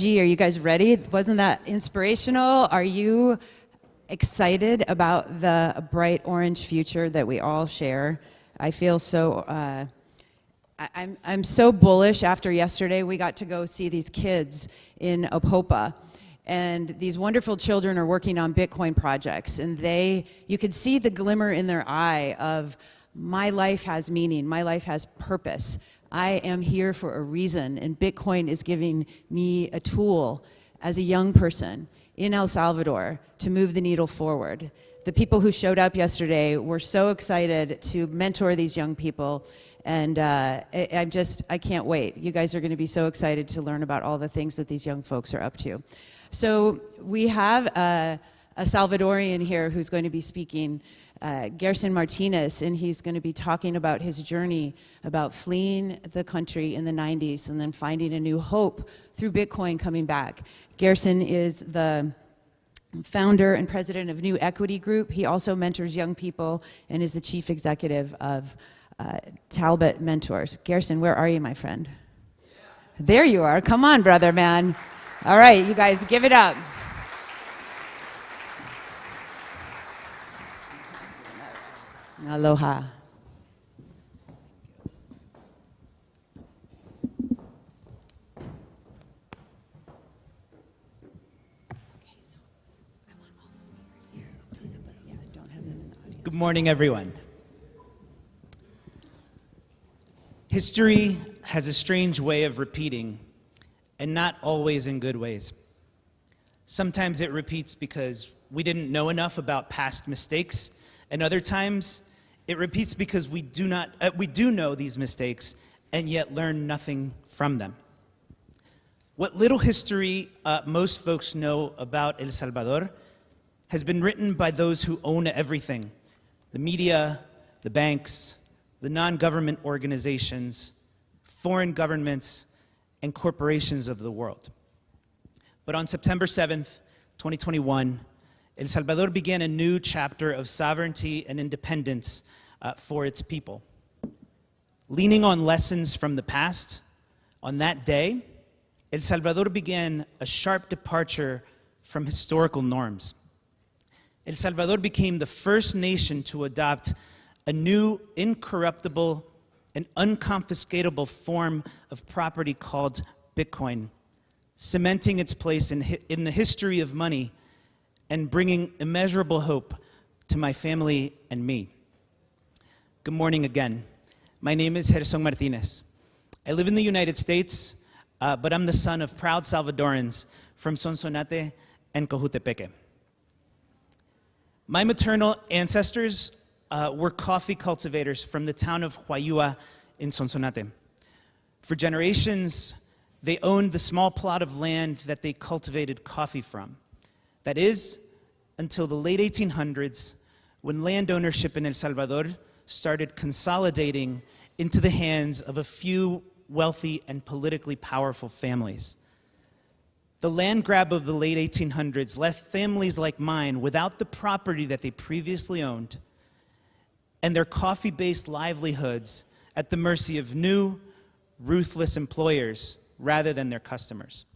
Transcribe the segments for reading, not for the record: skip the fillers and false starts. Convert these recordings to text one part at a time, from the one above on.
Are you guys ready? Wasn't that inspirational? Are you excited about the bright orange future that we all share? I feel so, I'm so bullish. After yesterday, we got to go see these kids in Opopa. And these wonderful children are working on Bitcoin projects. And you could see the glimmer in their eye of, my life has meaning, my life has purpose. I am here for a reason, and Bitcoin is giving me a tool as a young person in El Salvador to move the needle forward. The people who showed up yesterday were so excited to mentor these young people, and I can't wait. You guys are going to be so excited to learn about all the things that these young folks are up to. So we have a Salvadorian here who's going to be speaking, Gerson Martinez, and he's going to be talking about his journey about fleeing the country in the 90s and then finding a new hope through Bitcoin coming back. Gerson is the founder and president of New Equity Group. He also mentors young people and is the chief executive of Talbot Mentors. Gerson, where are you, my friend? Yeah. There you are. Come on, brother, man. All right, you guys, give it up. Aloha. Good morning, everyone. History has a strange way of repeating, and not always in good ways. Sometimes it repeats because we didn't know enough about past mistakes, and other times it repeats because we do know these mistakes and yet learn nothing from them. What little history most folks know about El Salvador has been written by those who own everything: the media, the banks, the non-government organizations, foreign governments, and corporations of the world. But on September 7th, 2021, El Salvador began a new chapter of sovereignty and independence for its people. Leaning on lessons from the past, on that day, El Salvador began a sharp departure from historical norms. El Salvador became the first nation to adopt a new, incorruptible, and unconfiscatable form of property called Bitcoin, cementing its place in the history of money and bringing immeasurable hope to my family and me. Good morning again. My name is Gerson Martinez. I live in the United States, but I'm the son of proud Salvadorans from Sonsonate and Cojutepeque. My maternal ancestors were coffee cultivators from the town of Huayua in Sonsonate. For generations, they owned the small plot of land that they cultivated coffee from. That is, until the late 1800s, when land ownership in El Salvador started consolidating into the hands of a few wealthy and politically powerful families. The land grab of the late 1800s left families like mine without the property that they previously owned and their coffee-based livelihoods at the mercy of new, ruthless employers rather than their customers.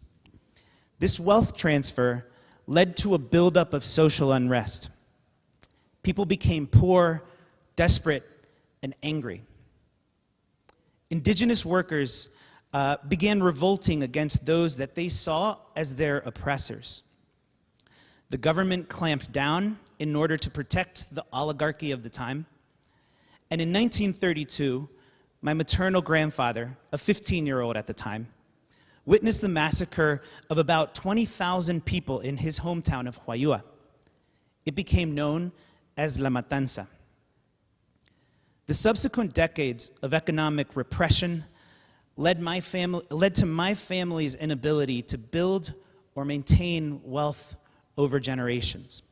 This wealth transfer led to a buildup of social unrest. People became poor, desperate, and angry. Indigenous workers began revolting against those that they saw as their oppressors. The government clamped down in order to protect the oligarchy of the time. And in 1932, my maternal grandfather, a 15-year-old at the time, witnessed the massacre of about 20,000 people in his hometown of Huayua. It became known as La Matanza. The subsequent decades of economic repression led to my family's inability to build or maintain wealth over generations.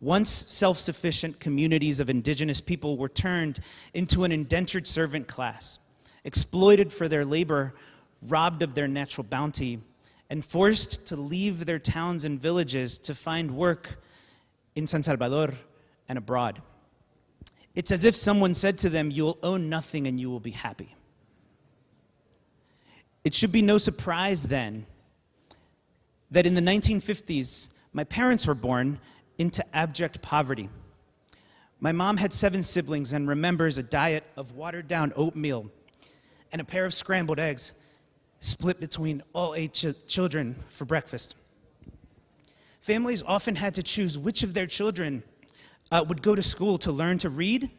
Once self-sufficient communities of indigenous people were turned into an indentured servant class, exploited for their labor, robbed of their natural bounty, and forced to leave their towns and villages to find work in San Salvador and abroad. It's as if someone said to them, "You'll own nothing and you will be happy." It should be no surprise then that in the 1950s, my parents were born into abject poverty. My mom had 7 siblings and remembers a diet of watered-down oatmeal and a pair of scrambled eggs split between all 8 children for breakfast. Families often had to choose which of their children would go to school to learn to read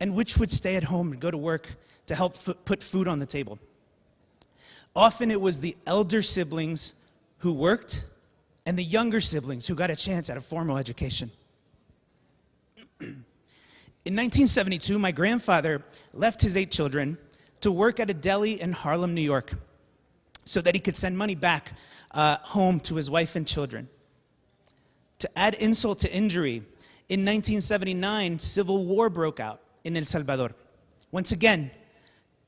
and which would stay at home and go to work to help put food on the table. Often it was the elder siblings who worked and the younger siblings who got a chance at a formal education. In 1972, my grandfather left his 8 children to work at a deli in Harlem, New York, so that he could send money back home to his wife and children. To add insult to injury, in 1979, civil war broke out in El Salvador. Once again,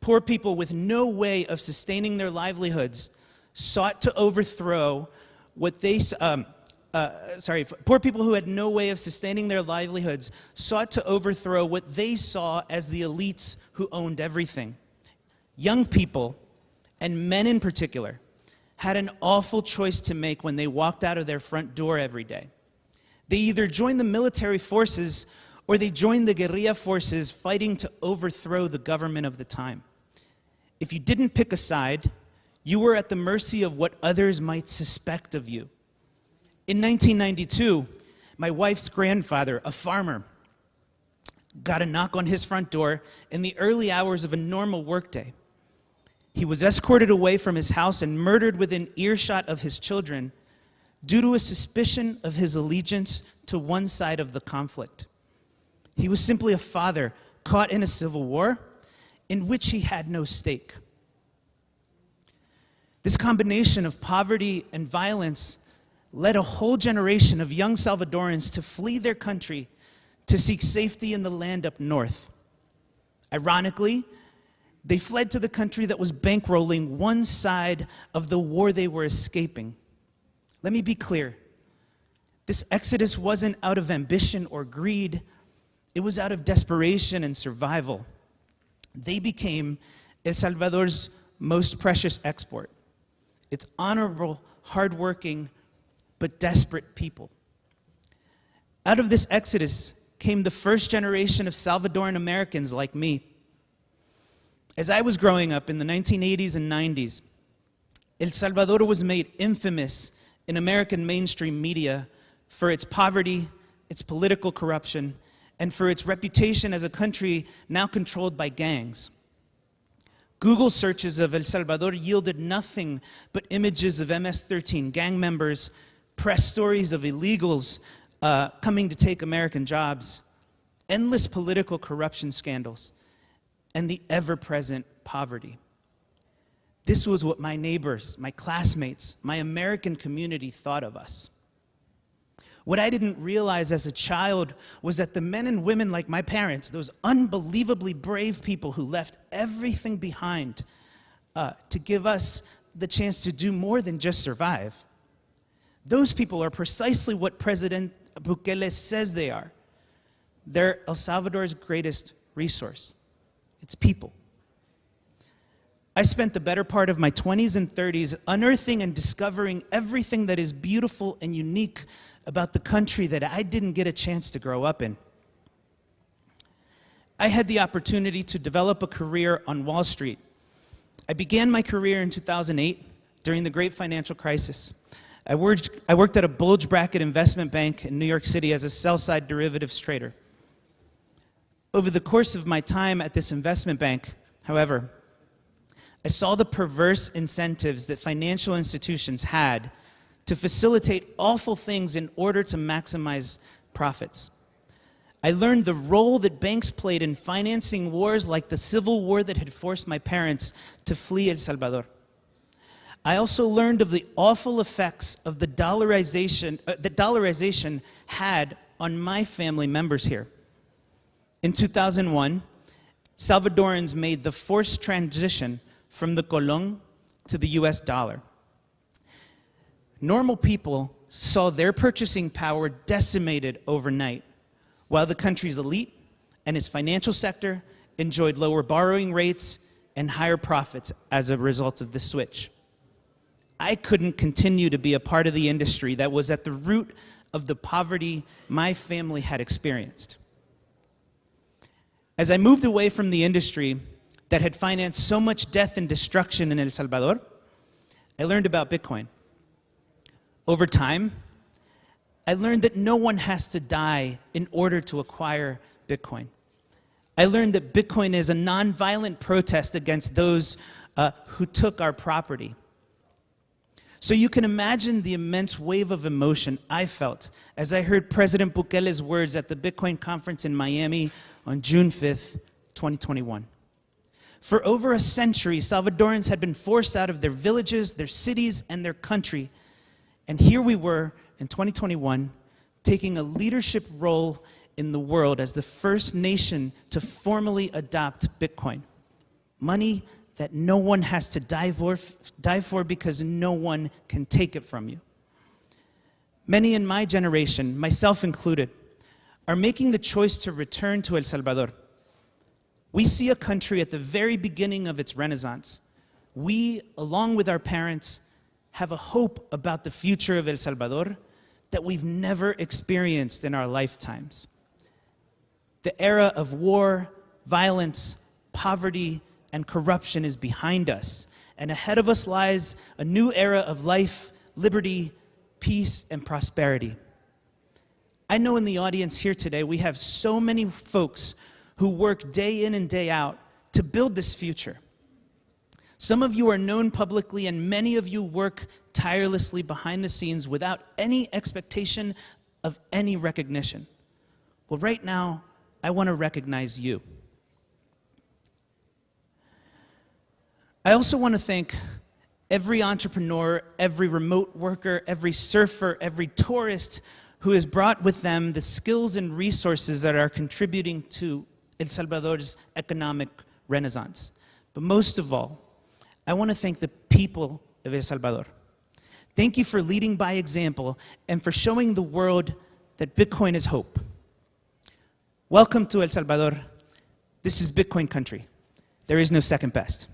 poor people with no way of sustaining their livelihoods sought to overthrow what they poor people who had no way of sustaining their livelihoods sought to overthrow what they saw as the elites who owned everything. Young people, and men in particular, had an awful choice to make when they walked out of their front door every day. They either joined the military forces or they joined the guerrilla forces fighting to overthrow the government of the time. If you didn't pick a side, you were at the mercy of what others might suspect of you. In 1992, my wife's grandfather, a farmer, got a knock on his front door in the early hours of a normal workday. He was escorted away from his house and murdered within earshot of his children due to a suspicion of his allegiance to one side of the conflict. He was simply a father caught in a civil war in which he had no stake. This combination of poverty and violence led a whole generation of young Salvadorans to flee their country to seek safety in the land up north. Ironically, they fled to the country that was bankrolling one side of the war they were escaping. Let me be clear. This exodus wasn't out of ambition or greed. It was out of desperation and survival. They became El Salvador's most precious export. It's honorable, hardworking, but desperate people. Out of this exodus came the first generation of Salvadoran Americans like me. As I was growing up in the 1980s and 90s, El Salvador was made infamous in American mainstream media for its poverty, its political corruption, and for its reputation as a country now controlled by gangs. Google searches of El Salvador yielded nothing but images of MS-13 gang members, press stories of illegals coming to take American jobs, endless political corruption scandals, and the ever-present poverty. This was what my neighbors, my classmates, my American community thought of us. What I didn't realize as a child was that the men and women like my parents, those unbelievably brave people who left everything behind to give us the chance to do more than just survive, those people are precisely what President Bukele says they are. They're El Salvador's greatest resource. It's people. I spent the better part of my 20s and 30s unearthing and discovering everything that is beautiful and unique about the country that I didn't get a chance to grow up in. I had the opportunity to develop a career on Wall Street. I began my career in 2008 during the great financial crisis. I worked at a bulge bracket investment bank in New York City as a sell-side derivatives trader. Over the course of my time at this investment bank, however, I saw the perverse incentives that financial institutions had to facilitate awful things in order to maximize profits. I learned the role that banks played in financing wars like the civil war that had forced my parents to flee El Salvador. I also learned of the awful effects of the dollarization that dollarization had on my family members here. In 2001, Salvadorans made the forced transition from the colón to the US dollar. Normal people saw their purchasing power decimated overnight, while the country's elite and its financial sector enjoyed lower borrowing rates and higher profits as a result of the switch. I couldn't continue to be a part of the industry that was at the root of the poverty my family had experienced. As I moved away from the industry that had financed so much death and destruction in El Salvador, I learned about Bitcoin. Over time, I learned that no one has to die in order to acquire Bitcoin. I learned that Bitcoin is a nonviolent protest against those who took our property. So you can imagine the immense wave of emotion I felt as I heard President Bukele's words at the Bitcoin conference in Miami on June 5th, 2021. For over a century, Salvadorans had been forced out of their villages, their cities, and their country. And here we were in 2021, taking a leadership role in the world as the first nation to formally adopt Bitcoin. Money that no one has to die for because no one can take it from you. Many in my generation, myself included, are making the choice to return to El Salvador. We see a country at the very beginning of its renaissance. We, along with our parents, have a hope about the future of El Salvador that we've never experienced in our lifetimes. The era of war, violence, poverty, and corruption is behind us, and ahead of us lies a new era of life, liberty, peace, and prosperity. I know in the audience here today we have so many folks who work day in and day out to build this future. Some of you are known publicly, and many of you work tirelessly behind the scenes without any expectation of any recognition. Well, right now, I want to recognize you. I also want to thank every entrepreneur, every remote worker, every surfer, every tourist who has brought with them the skills and resources that are contributing to El Salvador's economic renaissance. But most of all, I want to thank the people of El Salvador. Thank you for leading by example and for showing the world that Bitcoin is hope. Welcome to El Salvador. This is Bitcoin country. There is no second best.